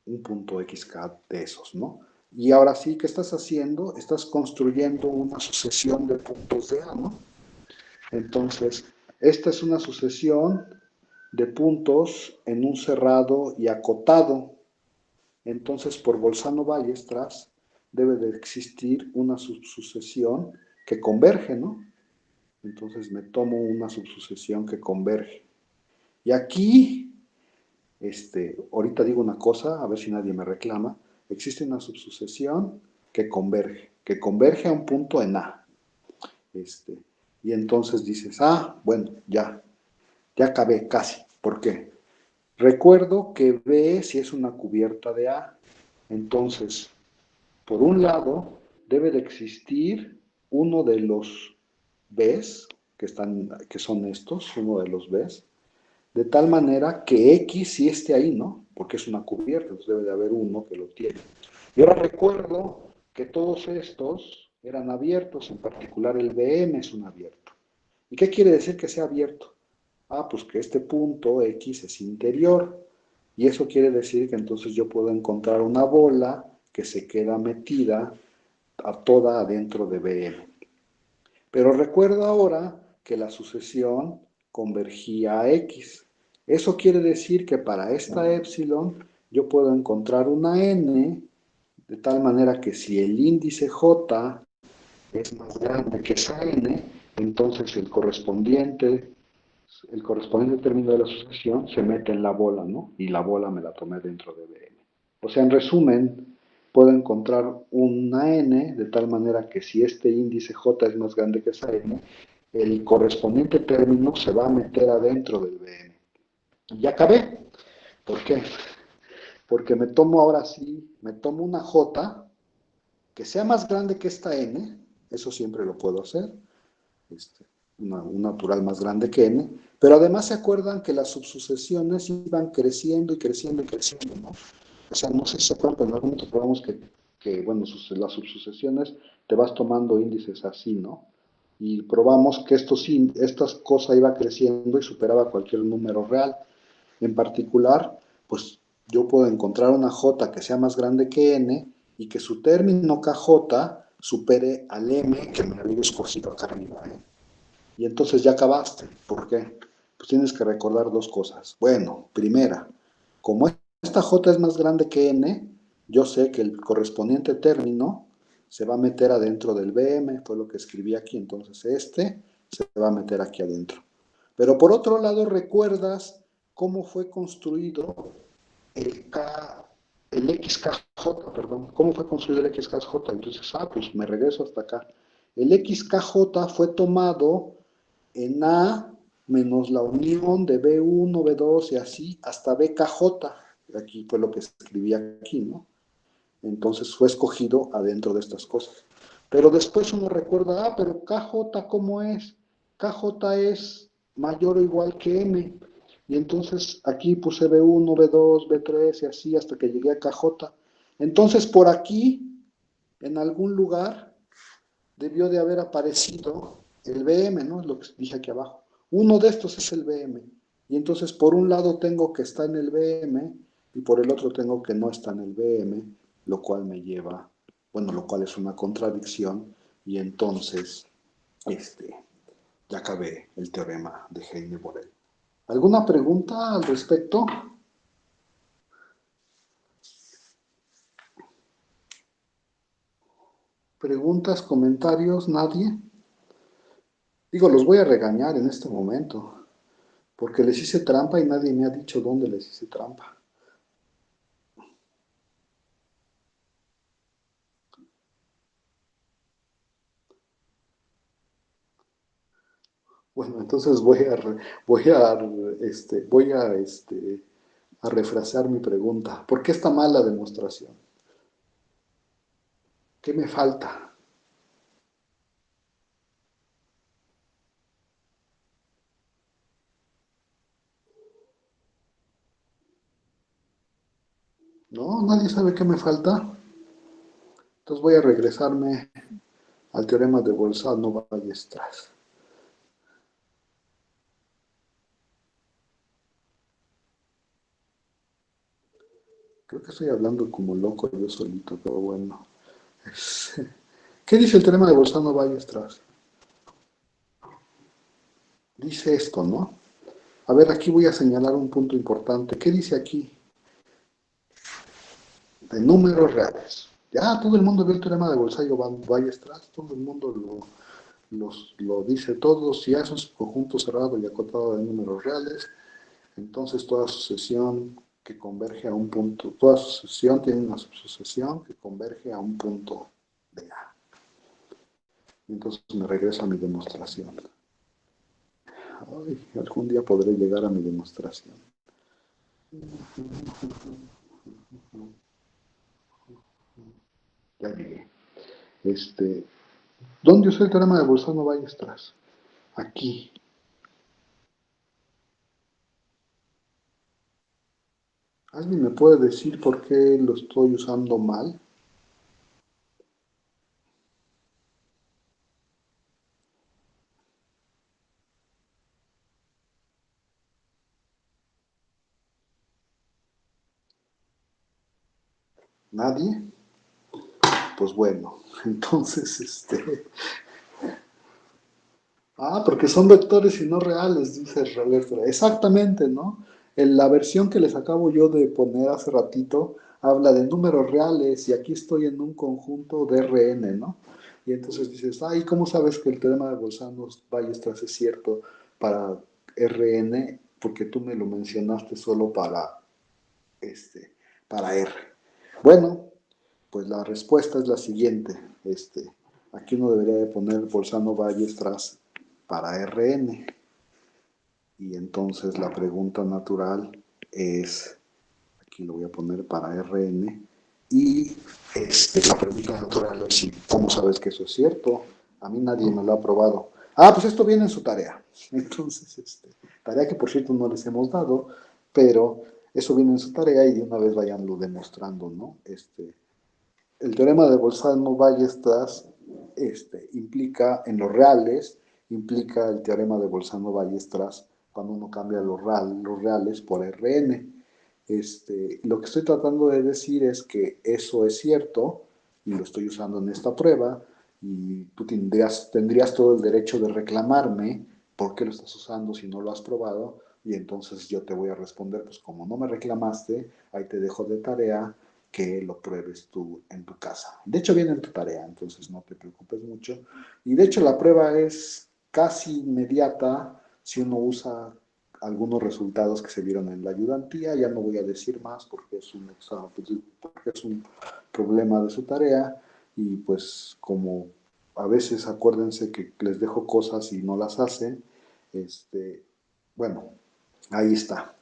un punto XK de esos, ¿no? Y ahora sí, ¿qué estás haciendo? Estás construyendo una sucesión de puntos de A, ¿no? Entonces, esta es una sucesión de puntos en un cerrado y acotado. Entonces, por Bolzano-Ballestras debe de existir una subsucesión que converge, ¿no? Entonces me tomo una subsucesión que converge. Y aquí Ahorita digo una cosa, a ver si nadie me reclama. Existe una subsucesión que converge a un punto en A. Este, y entonces dices, bueno, ya acabé casi. ¿Por qué? Recuerdo que B si es una cubierta de A. Entonces, por un lado, debe de existir uno de los Bs, que son estos, uno de los Bs, de tal manera que X sí esté ahí, ¿no? Porque es una cubierta, entonces debe de haber uno que lo tiene. Y ahora recuerdo que todos estos eran abiertos, en particular el BM es un abierto. ¿Y qué quiere decir que sea abierto? Pues que este punto X es interior. Y eso quiere decir que entonces yo puedo encontrar una bola que se queda metida a toda adentro de BM. Pero recuerdo ahora que la sucesión convergía a X. Eso quiere decir que para esta épsilon yo puedo encontrar una N de tal manera que si el índice J es más grande que esa N, entonces el correspondiente término de la sucesión se mete en la bola, ¿no? Y la bola me la tomé dentro de BN. O sea, en resumen, puedo encontrar una N de tal manera que si este índice J es más grande que esa N, el correspondiente término se va a meter adentro del BN. Y ya acabé. ¿Por qué? Porque me tomo ahora sí, me tomo una J que sea más grande que esta N, eso siempre lo puedo hacer, un natural más grande que N, pero además se acuerdan que las subsucesiones iban creciendo y creciendo y creciendo, ¿no? O sea, no sé si se acuerdan, pero en algún momento probamos bueno, las subsucesiones te vas tomando índices así, ¿no? Y probamos que esta cosa iba creciendo y superaba cualquier número real. En particular, pues yo puedo encontrar una J que sea más grande que N y que su término KJ supere al M que me había escogido acá arriba, ¿eh? Y entonces ya acabaste. ¿Por qué? Pues tienes que recordar dos cosas. Bueno, primera, como esta J es más grande que N, yo sé que el correspondiente término se va a meter adentro del BM, fue lo que escribí aquí, entonces se va a meter aquí adentro. Pero por otro lado, recuerdas cómo fue construido el XKJ, perdón, cómo fue construido el XKJ. Entonces, pues me regreso hasta acá. El XKJ fue tomado en A menos la unión de B1, B2 y así hasta BKJ. Aquí fue lo que escribí aquí, ¿no? Entonces fue escogido adentro de estas cosas. Pero después uno recuerda, pero KJ, ¿cómo es? KJ es mayor o igual que M. Y entonces aquí puse B1, B2, B3 y así hasta que llegué a KJ. Entonces por aquí, en algún lugar, debió de haber aparecido el BM, ¿no? Es lo que dije aquí abajo. Uno de estos es el BM. Y entonces por un lado tengo que está en el BM y por el otro tengo que no está en el BM, lo cual me lleva, bueno, lo cual es una contradicción y entonces, ya acabé el teorema de Heine-Borel. ¿Alguna pregunta al respecto? ¿Preguntas, comentarios? ¿Nadie? Digo, los voy a regañar en este momento, porque les hice trampa y nadie me ha dicho dónde les hice trampa. Bueno, entonces a refrasear mi pregunta. ¿Por qué está mal la demostración? ¿Qué me falta? ¿No? ¿Nadie sabe qué me falta? Entonces voy a regresarme al teorema de Bolzano-Ballestras. Creo que estoy hablando como loco yo solito, pero bueno. ¿Qué dice el teorema de Bolzano-Ballestras? Dice esto, ¿no? A ver, aquí voy a señalar un punto importante. ¿Qué dice aquí? De números reales. Ya todo el mundo ve el teorema de Bolzano-Ballestras, todo el mundo lo dice todo. Si haces un conjunto cerrado y acotado de números reales, entonces toda sucesión que converge a un punto, toda sucesión tiene una subsucesión que converge a un punto de A. Entonces me regreso a mi demostración. Ay, algún día podré llegar a mi demostración. Ya llegué. ¿Dónde usé el teorema de Bolzano-Weierstrass? Aquí. ¿Alguien me puede decir por qué lo estoy usando mal? ¿Nadie? Pues bueno, entonces, porque son vectores y no reales, dice Roberto. Exactamente, ¿no? En la versión que les acabo yo de poner hace ratito habla de números reales y aquí estoy en un conjunto de Rn, ¿no? Y entonces dices, ¿y cómo sabes que el teorema de Bolzano-Weierstrass es cierto para Rn? Porque tú me lo mencionaste solo para R. Bueno, pues la respuesta es la siguiente. Aquí uno debería de poner Bolzano-Weierstrass para Rn. Y entonces la pregunta natural es, aquí lo voy a poner para Rn. Y la pregunta natural es, ¿cómo sabes que eso es cierto? A mí nadie me lo ha probado. Pues esto viene en su tarea. Entonces, tarea que por cierto no les hemos dado, pero eso viene en su tarea y de una vez vayanlo demostrando, ¿no? El teorema de Bolzano-Weierstrass implica, en los reales, implica el teorema de Bolzano-Weierstrass cuando uno cambia los reales por Rn. Lo que estoy tratando de decir es que eso es cierto y lo estoy usando en esta prueba y tú tendrías todo el derecho de reclamarme por qué lo estás usando si no lo has probado y entonces yo te voy a responder, pues como no me reclamaste, ahí te dejo de tarea que lo pruebes tú en tu casa. De hecho viene en tu tarea, entonces no te preocupes mucho. Y de hecho la prueba es casi inmediata si uno usa algunos resultados que se vieron en la ayudantía. Ya no voy a decir más porque es un problema de su tarea y pues como a veces acuérdense que les dejo cosas y no las hacen, bueno, ahí está.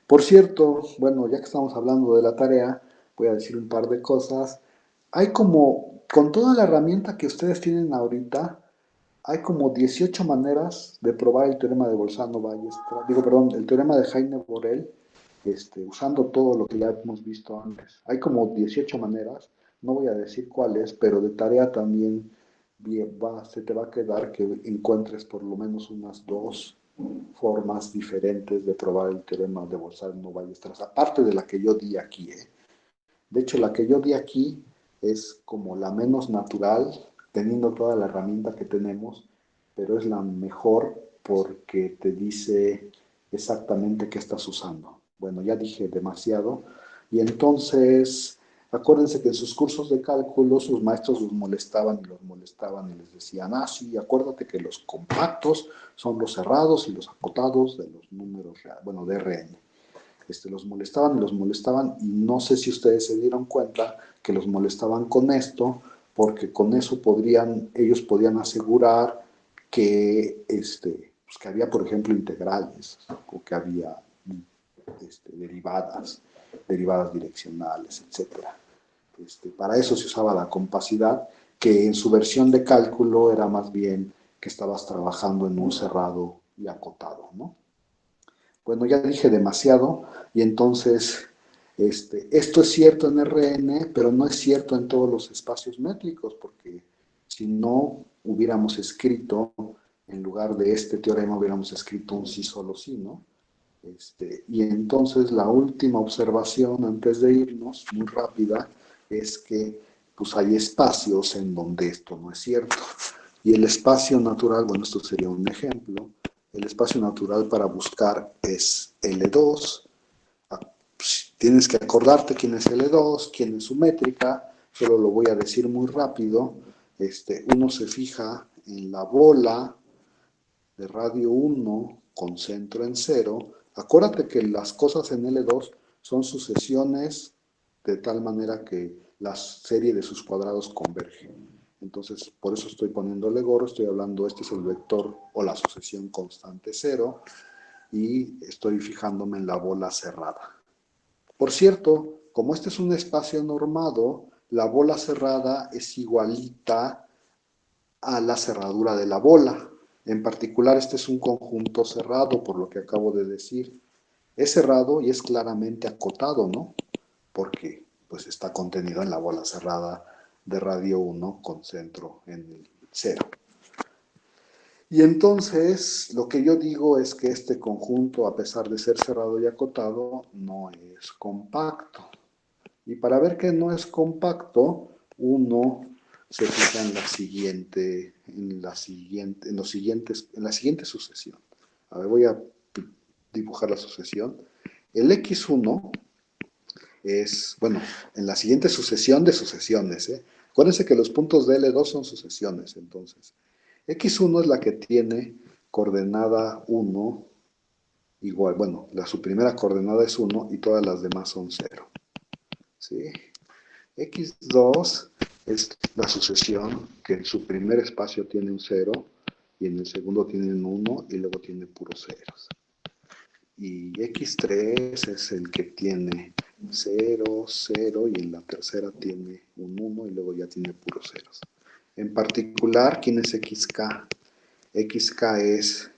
Por cierto, bueno, ya que estamos hablando de la tarea, voy a decir un par de cosas. Hay como, con toda la herramienta que ustedes tienen ahorita, hay como 18 maneras de probar el teorema de Bolzano-Weierstrass, perdón, el teorema de Heine-Borel, usando todo lo que ya hemos visto antes. Hay como 18 maneras, no voy a decir cuáles, pero de tarea también se te va a quedar que encuentres por lo menos unas dos formas diferentes de probar el teorema de Bolzano-Weierstrass, aparte de la que yo di aquí. De hecho, la que yo di aquí es como la menos natural, teniendo toda la herramienta que tenemos, pero es la mejor porque te dice exactamente qué estás usando. Bueno, ya dije demasiado. Y entonces, acuérdense que en sus cursos de cálculo sus maestros los molestaban y les decían, sí, acuérdate que los compactos son los cerrados y los acotados de los números reales, bueno, de Rn. Los molestaban y no sé si ustedes se dieron cuenta que los molestaban con esto, porque con eso ellos podían asegurar que, pues que había, por ejemplo, integrales o que había derivadas direccionales, etcétera. Para eso se usaba la compacidad, que en su versión de cálculo era más bien que estabas trabajando en un cerrado y acotado, ¿no? Bueno, ya dije demasiado y entonces esto es cierto en Rn, pero no es cierto en todos los espacios métricos, porque si no hubiéramos escrito, en lugar de este teorema, hubiéramos escrito un sí solo sí, ¿no? Y entonces la última observación antes de irnos, muy rápida, es que pues hay espacios en donde esto no es cierto. Y el espacio natural, bueno, esto sería un ejemplo, el espacio natural para buscar es L2. Tienes que acordarte quién es L2, quién es su métrica, solo lo voy a decir muy rápido. Uno se fija en la bola de radio 1 con centro en 0. Acuérdate que las cosas en L2 son sucesiones de tal manera que la serie de sus cuadrados converge. Entonces, por eso estoy poniéndole gorro, estoy hablando, este es el vector o la sucesión constante 0, y estoy fijándome en la bola cerrada. Por cierto, como este es un espacio normado, la bola cerrada es igualita a la cerradura de la bola. En particular, este es un conjunto cerrado, por lo que acabo de decir. Es cerrado y es claramente acotado, ¿no? Porque pues está contenido en la bola cerrada de radio 1 con centro en el 0. Y entonces, lo que yo digo es que este conjunto, a pesar de ser cerrado y acotado, no es compacto. Y para ver que no es compacto, uno se fija en la siguiente sucesión. A ver, voy a dibujar la sucesión. El x1 es, bueno, en la siguiente sucesión de sucesiones, ¿eh? Acuérdense que los puntos de L2 son sucesiones, entonces. X1 es la que tiene coordenada 1 igual, bueno, su primera coordenada es 1 y todas las demás son 0. ¿Sí? X2 es la sucesión que en su primer espacio tiene un 0 y en el segundo tiene un 1 y luego tiene puros ceros. Y X3 es el que tiene 0, 0 y en la tercera tiene un 1 y luego ya tiene puros ceros. En particular, ¿quién es XK? XK es,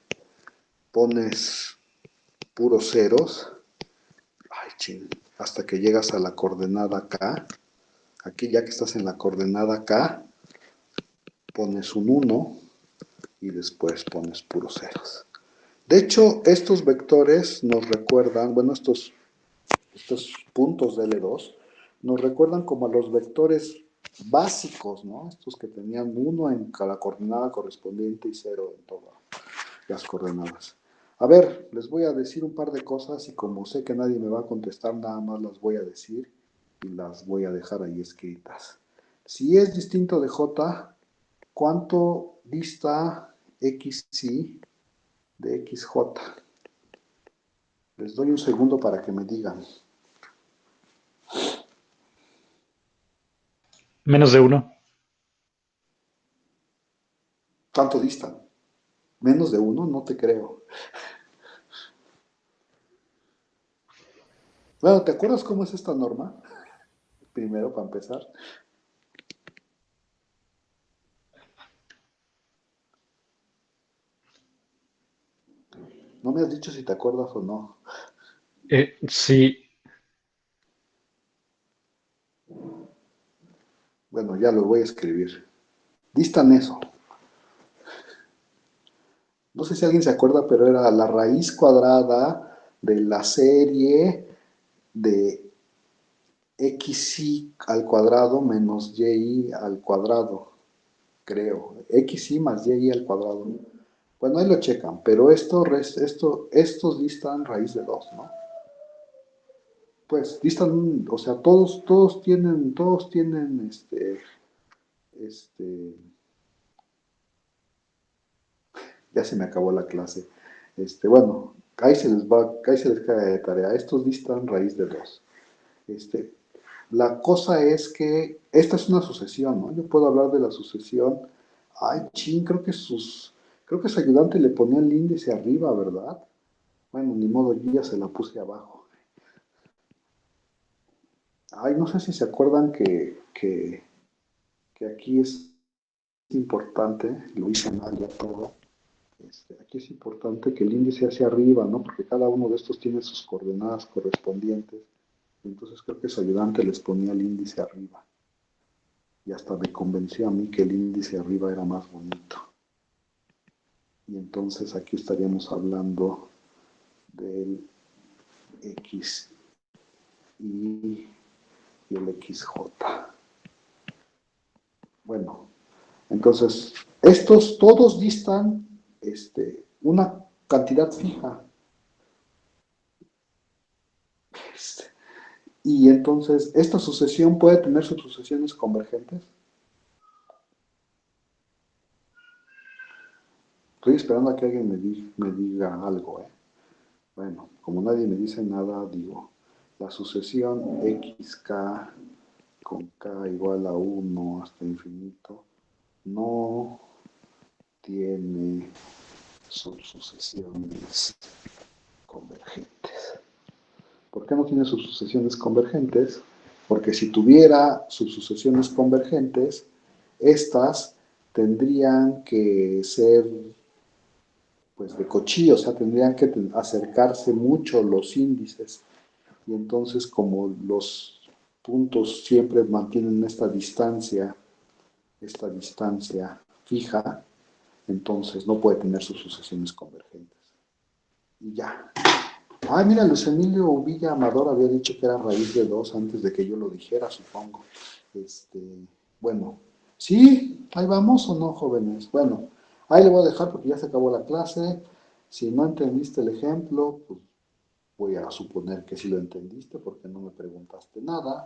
pones puros ceros, ay, ching, hasta que llegas a la coordenada K. Aquí ya que estás en la coordenada K, pones un 1 y después pones puros ceros. De hecho, estos vectores nos recuerdan, bueno, estos puntos de L2 nos recuerdan como a los vectores básicos, ¿no? Estos que tenían 1 en cada coordenada correspondiente y 0 en todas las coordenadas. A ver, les voy a decir un par de cosas y como sé que nadie me va a contestar, nada más las voy a decir y las voy a dejar ahí escritas. Si es distinto de J, ¿cuánto dista XY de XJ? Les doy un segundo para que me digan. Menos de uno. ¿Cuánto distan? ¿Menos de 1? No te creo. Bueno, ¿te acuerdas cómo es esta norma? Primero, para empezar. No me has dicho si te acuerdas o no. Sí, Bueno, ya lo voy a escribir. Distan eso. No sé si alguien se acuerda, pero era la raíz cuadrada de la serie de xy al cuadrado menos y al cuadrado, creo. Xy más y al cuadrado. Bueno, ahí lo checan, pero estos distan raíz de 2, ¿no? Pues distan, o sea, todos tienen ya se me acabó la clase. Bueno, ahí se les cae de tarea. Estos distan raíz de 2. Este, la cosa es que esta es una sucesión, ¿no? Yo puedo hablar de la sucesión. Ay, ching, creo que su ayudante le ponía el índice arriba, ¿verdad? Bueno, ni modo, yo ya se la puse abajo. Ay, no sé si se acuerdan que aquí es importante, lo hice mal ya todo. Aquí es importante que el índice hacia arriba, ¿no? Porque cada uno de estos tiene sus coordenadas correspondientes. Entonces creo que su ayudante les ponía el índice arriba. Y hasta me convenció a mí que el índice arriba era más bonito. Y entonces aquí estaríamos hablando del X y el XJ. Bueno, entonces estos todos distan una cantidad fija. Y entonces, ¿esta sucesión puede tener subsucesiones convergentes? Estoy esperando a que alguien me diga algo, ¿eh? Bueno, como nadie me dice nada, digo. la sucesión xk con k igual a 1 hasta infinito no tiene subsucesiones convergentes. ¿Por qué no tiene subsucesiones convergentes? Porque si tuviera subsucesiones convergentes, estas tendrían que ser pues de Cauchy, o sea, tendrían que acercarse mucho los índices. Y entonces, como los puntos siempre mantienen esta distancia fija, entonces no puede tener sus sucesiones convergentes. Y ya. Ay, mira, Luis Emilio Villa Amador había dicho que era raíz de 2 antes de que yo lo dijera, supongo. Bueno, ¿sí? ¿Ahí vamos o no, jóvenes? Bueno, ahí le voy a dejar porque ya se acabó la clase. Si no entendiste el ejemplo, pues voy a suponer que sí lo entendiste porque no me preguntaste nada.